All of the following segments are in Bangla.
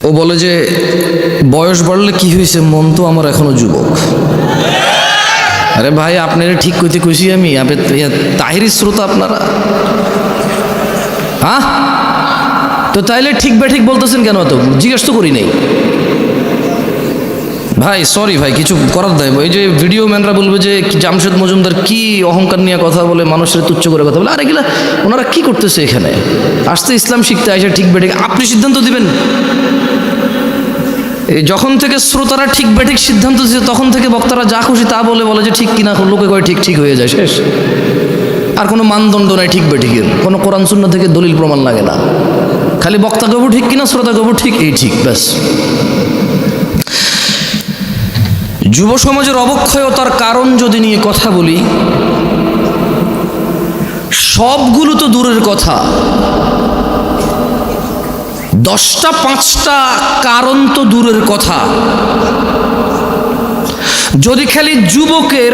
ও বলে যে বয়স বাড়লে কি হয়েছে, মন তো আমার এখনো যুবক। আরে ভাই, আপনারা ঠিক কইতে কইছি আমি, আপনি তাহিরি শ্রোতা আপনারা, হ্যাঁ? তো তাইলে ঠিক বেঠিক বলতেছেন কেন? তো জিজ্ঞেস তো করি নাই ভাই, সরি ভাই, কিছু করার দেয়। ওই যে ভিডিও ম্যানরা বলবে যে জামশেদ মজুমদার কি অহংকার নিয়ে কথা বলে, মানুষের তুচ্ছ করে কথা বলে। আর এগুলা ওনারা কি করতেছে এখানে? আসতে ইসলাম শিখতে আসে, ঠিক বেঠিক আপনি সিদ্ধান্ত দিবেন। যখন থেকে শ্রোতারা ঠিক বেঠিক সিদ্ধান্ত দিচ্ছে, তখন থেকে বক্তারা যা খুশি তা বলে যে ঠিক কিনা, লোকে কয় ঠিক ঠিক হয়ে যায়, শেষ। আর কোনো মানদণ্ড নাই ঠিক বেঠিকের, কোনো কোরআন সুন্নাহ থেকে দলিল প্রমাণ লাগে না, খালি বক্তা কবু ঠিক কিনা, শ্রোতা কবু ঠিক, এই ঠিক, ব্যাস। যুব সমাজের অবক্ষয়তার কারণ যদি নিয়ে কথা বলি, সবগুলো তো দূরের কথা, 10টা 5টা কারণ তো দূরের কথা। যদি খালি যুবকের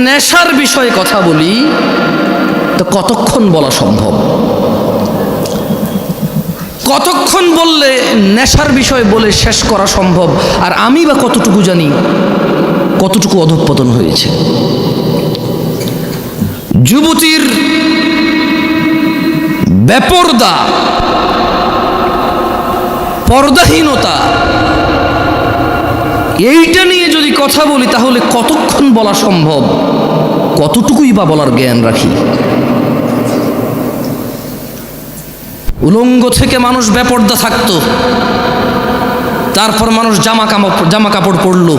নেশার বিষয়ে কথা বলি, তো কতক্ষণ বলা সম্ভব? কতক্ষণ বললে নেশার বিষয় বলে শেষ করা সম্ভব? আর আমি বা কতটুকু জানি কতটুকু অধঃপতন হয়েছে। যুবতীর বেপরদা, পর্দাহীনতা, এইটা নিয়ে যদি কথা বলি, তাহলে কতক্ষণ বলা সম্ভব? কতটুকুই বা বলার জ্ঞান রাখি? উলঙ্গ থেকে মানুষ বেপর্দা থাকতো, তারপর মানুষ জামা কাপড় পরলো,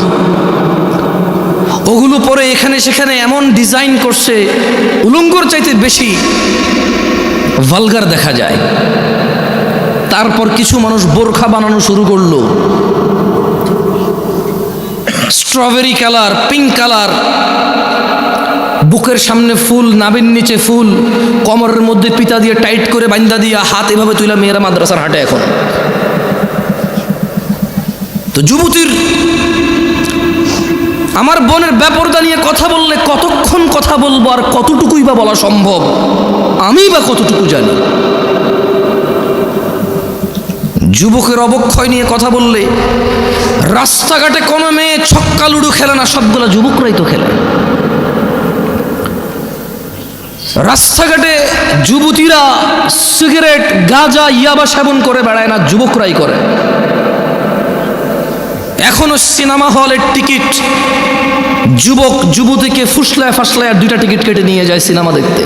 ওগুলো পরে এখানে সেখানে এমন ডিজাইন করছে, উলঙ্গর চাইতে বেশি ভালগার দেখা যায়। তারপর কিছু মানুষ বোরখা বানানো শুরু করলো, স্ট্রবেরি কালার, পিঙ্ক কালার, বুকের সামনে ফুল, নাভির নিচে ফুল, কোমরের মধ্যে পিতা দিয়ে টাইট করে বান্ধা দিয়া হাত এভাবে তুইলা মেয়েরা মাদ্রাসার হাঁটে এখন। তো যুবতীর, আমার বোনের বেপরদা নিয়ে কথা বললে কতক্ষণ কথা বলবো, আর কতটুকুই বা বলা সম্ভব? আমি বা কতটুকু জানি? যুবকের অবক্ষয় নিয়ে কথা বললে, রাস্তাঘাটে কোনো মেয়ে ছক্কা লুডু খেলে না, সবগুলা যুবকরাই তো খেলে। রাস্তাঘাটে যুবতীরা সিগারেট, গাঁজা, ইয়াবা সেবন করে বেড়ায় না, যুবকরাই করে। এখনো সিনেমা হলের টিকিট যুবক যুবতীকে ফুসলায় ফাসলায় আর 2টা টিকিট কেটে নিয়ে যায় সিনেমা দেখতে।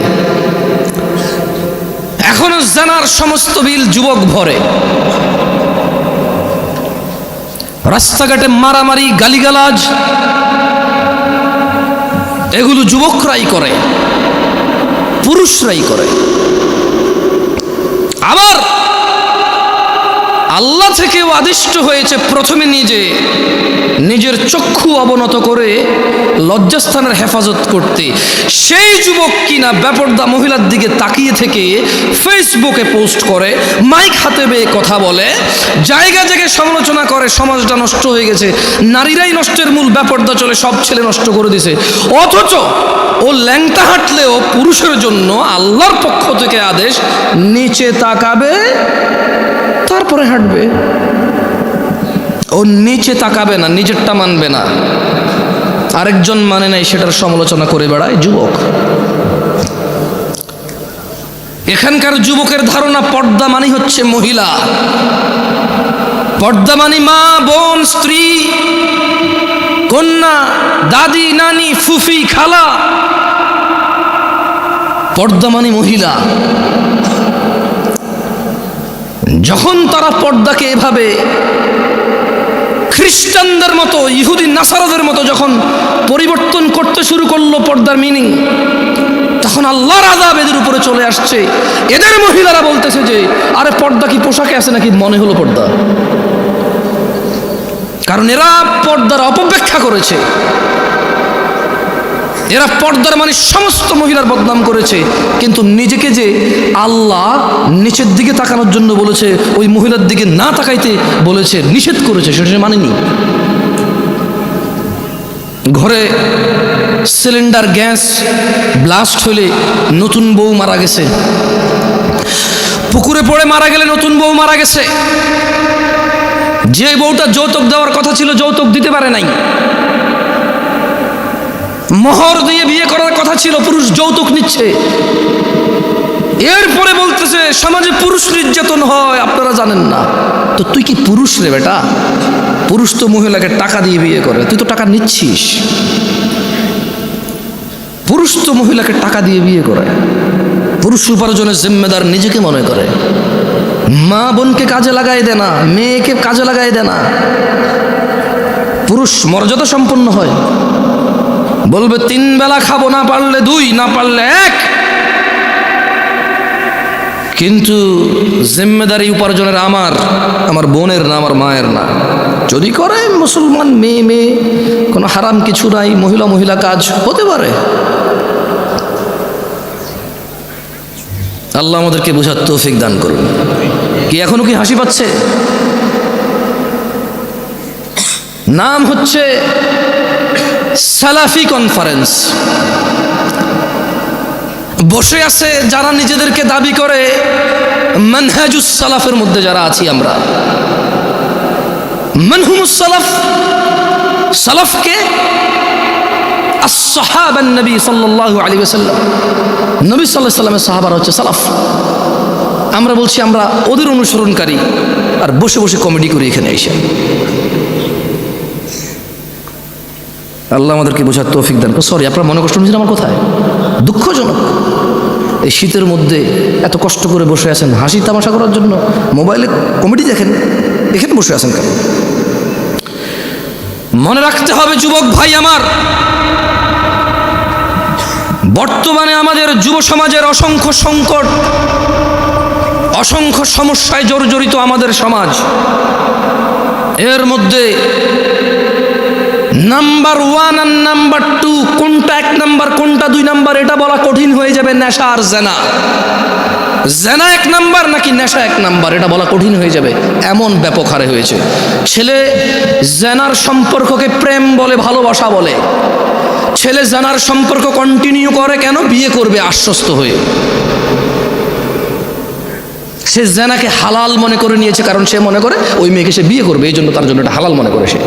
এখনো জানার সমস্ত বিল যুবক ভরে। রাস্তাঘাটে মারামারি, গালিগালাজ, এগুলো যুবকরাই করে, পুরুষরাই করে। আবার আল্লাহ থেকেও আদিষ্ট হয়েছে প্রথমে নিজের চক্ষু অবনত করে লজ্জাস্থানের হেফাজত করতে। সেই যুবক কিনা বেপরদা মহিলার দিকে তাকিয়ে থেকে ফেসবুকে পোস্ট করে, মাইক হাতে বেয়ে কথা বলে, জায়গায় জায়গায় সমালোচনা করে, সমাজটা নষ্ট হয়ে গেছে, নারীরাই নষ্টের মূল, বেপরদা চলে, সব ছেলে নষ্ট করে দিছে। অথচ ও ল্যাংটা হাঁটলেও পুরুষের জন্য আল্লাহর পক্ষ থেকে আদেশ, নিচে তাকাবে তারপরে হাঁটবে। ও নিচে তাকাবে না, নিজেরটা মানবে না, আরেকজন মানে নাই, সেটার সমালোচনা করে বেড়ায় যুবক। এখানকার যুবকের ধারণা পর্দা মানে হচ্ছে মহিলা, পর্দা মানে মা, বোন, স্ত্রী, কন্যা, দাদি, নানি, ফুফি, খালা। পর্দা মানে মহিলা। যখন তারা পর্দাকে এভাবে খ্রিস্টানদের মতো, ইহুদি নাসারাদের মতো যখন পরিবর্তন করতে শুরু করলো পর্দার মিনিং, তখন আল্লাহর আযাব এদের উপরে চলে আসছে। এদের মহিলারা বলতেছে যে আরে পর্দা কি পোশাকে আছে নাকি, মনে হলো পর্দা। কারণ এরা পর্দার অপব্যাখ্যা করেছে, এরা পর্দার মানে সমস্ত মহিলার বদনাম করেছে। কিন্তু নিজেকে যে আল্লাহ নিচের দিকে তাকানোর জন্য বলেছে, ওই মহিলার দিকে না তাকাইতে বলেছে, নিষেধ করেছে, সেটা সে মানেনি। ঘরে সিলিন্ডার গ্যাস ব্লাস্ট হলে নতুন বউ মারা গেছে, পুকুরে পড়ে মারা গেলে নতুন বউ মারা গেছে, যে বউটা যৌতুক দেওয়ার কথা ছিল যৌতুক দিতে পারে নাই, মোহর দিয়ে বিয়ে করার কথা ছিল, পুরুষ যৌতুক নিচ্ছে। এরপরে বলতেছে সমাজে পুরুষ নির্যাতন হয়, আপনারা জানেন না। তো তুই কি পুরুষ রে বেটা? পুরুষ তো মহিলাকে টাকা দিয়ে বিয়ে করে, তুই তো টাকা নিচ্ছিস। পুরুষ তো মহিলাকে টাকা দিয়ে বিয়ে করে, পুরুষ উপার্জনের জিম্মেদার নিজেকে মনে করে। মা বোনকে কাজে লাগাই দে না, মেয়েকে কাজে লাগাই দে না। পুরুষ মর্যাদা সম্পন্ন হয়, বলবে 3 বেলা খাবো, না পারলে 2, না পারলে 1। কিন্তু জিম্মেদারি উপার্জনের আমার বোনের না, আমার মায়ের না। যদি করে মুসলমান মেয়ে, কোনো হারাম কিছু নাই, মহিলা কাজ হতে পারে। আল্লাহ আমাদেরকে বোঝার তৌফিক দান করুন। কি এখনো কি হাসি পাচ্ছে? নাম হচ্ছে সালাফি কনফারেন্স। বসে আছে যারা নিজেদেরকে দাবি করে মানহাজুস সালাফের মধ্যে যারা আছি আমরা। মানহুমুস সালাফ, সালাফকে আসহাবান নবী সাল্লাল্লাহু আলাইহি ওয়াসাল্লাম, নবী সাল্লাল্লাহু আলাইহি ওয়াসাল্লামের সাহাবারা হচ্ছে সালাফ। আমরা বলছি আমরা ওদের অনুসরণকারী, আর বসে বসে কমেডি করি এখানে এসে। আল্লাহ আমাদেরকে বোঝার তৌফিক দান। সরি, আপনারা মনে কষ্ট নিয়েছেন আমার কথায়? দুঃখজনক। এই শীতের মধ্যে এত কষ্ট করে বসে আছেন হাসি তামাশা করার জন্য, মোবাইলে কমেডি দেখেন, এখানে বসে আছেন কেন? মনে রাখতে হবে যুবক ভাই আমার, বর্তমানে আমাদের যুব সমাজের অসংখ্য সংকট, অসংখ্য সমস্যায় জর্জরিত আমাদের সমাজ। এর মধ্যে নাম্বার 1 আর নাম্বার 2, কোনটা 1 নাম্বার কোনটা 2 নাম্বার এটা বলা কঠিন হয়ে যাবে। নেশা আর জেনা, জেনা 1 নাম্বার নাকি নেশা 1 নাম্বার এটা বলা কঠিন হয়ে যাবে, এমন ব্যাপক হারে হয়েছে। ছেলে জেনার সম্পর্ককে প্রেম বলে, ভালোবাসা বলে। ছেলে জেনার সম্পর্ক কন্টিনিউ করে কেন? বিয়ে করবে আশ্বস্ত হয়ে। সে জেনাকে হালাল মনে করে নিয়েছে, কারণ সে মনে করে ওই মেয়েকে সে বিয়ে করবে, এই জন্য তার জন্য এটা হালাল মনে করে সে।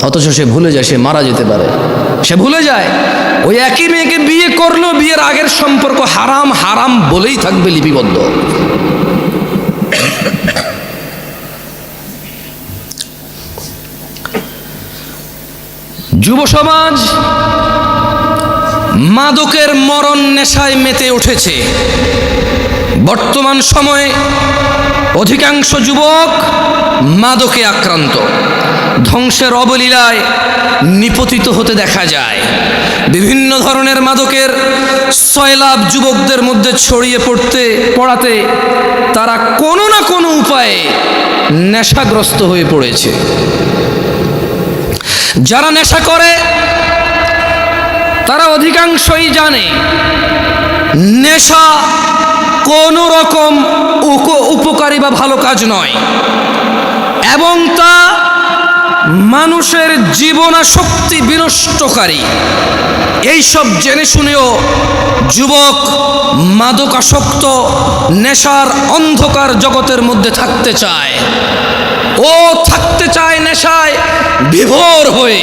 অথচ সে ভুলে যায় সে মারা যেতে পারে। সে ভুলে যায় ওই একই মেয়েকে বিয়ে করলো, বিয়ের আগের সম্পর্ক হারাম হারাম বলেই থাকবে লিপিবদ্ধ। যুব সমাজ মাদকের মরণ নেশায় মেতে উঠেছে। বর্তমান সময়ে অধিকাংশ যুবক মাদকে আক্রান্ত, ধ্বংসের অবলীলায় নিপতিত হতে দেখা যায়। বিভিন্ন ধরনের মাদকের সয়লাভ যুবকদের মধ্যে ছড়িয়ে পড়াতে তারা কোনো না কোনো উপায়ে নেশাগ্রস্ত হয়ে পড়েছে। যারা নেশা করে তারা অধিকাংশই জানে নেশা কোনো রকম উপকারী বা ভালো কাজ নয়, এবং তা মানুষের জীবনাশক্তি বিনষ্টকারী। এইসব জেনে শুনেও যুবক মাদকাসক্ত নেশার অন্ধকার জগতের মধ্যে থাকতে চায়। ও থাকতে চায় নেশায় বিভোর হয়ে,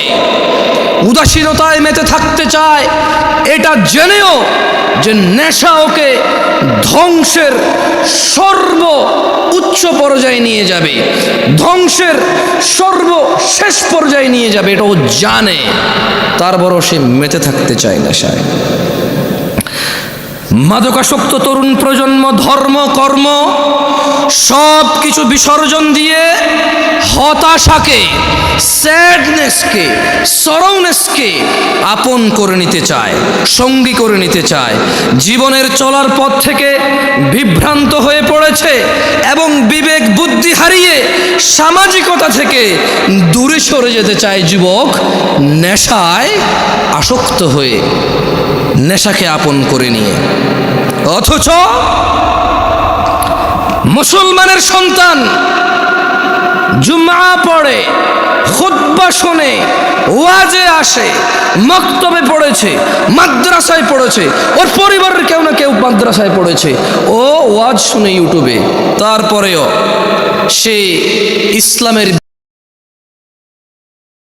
উদাসীনতায় মেতে থাকতে চায়, এটা জেনেও যে নেশা ওকে ধ্বংসের সর্ব উচ্চ পর্যায়ে নিয়ে যাবে, ধ্বংসের সর্বশেষ পর্যায়ে নিয়ে যাবে, এটা ও জানে, তারপরও সে মেতে থাকতে চায় নেশায়। মাদকাসক্ত তরুণ প্রজন্ম ধর্ম কর্ম সব কিছু বিসর্জন দিয়ে হতাশাকে, স্যাডনেসকে, সরৌনেসকে আপন করে নিতে চায়, সঙ্গী করে নিতে চায়। জীবনের চলার পথ থেকে বিভ্রান্ত হয়ে পড়েছে এবং বিবেক বুদ্ধি হারিয়ে সামাজিকতা থেকে দূরে সরে যেতে চায় যুবক, নেশায় আসক্ত হয়ে, নেশাকে আপন করে নিয়ে। অথচ মুসলমানের সন্তান জুমআ পড়ে, খুতবা শোনে, ওয়াজে আসে, মক্তবে পড়েছে, মাদ্রাসায় পড়েছে, ওর পরিবারের কেউ না কেউ মাদ্রাসায় পড়েছে, ও ওয়াজ শুনে ইউটিউবে, তারপরেও সে ইসলামের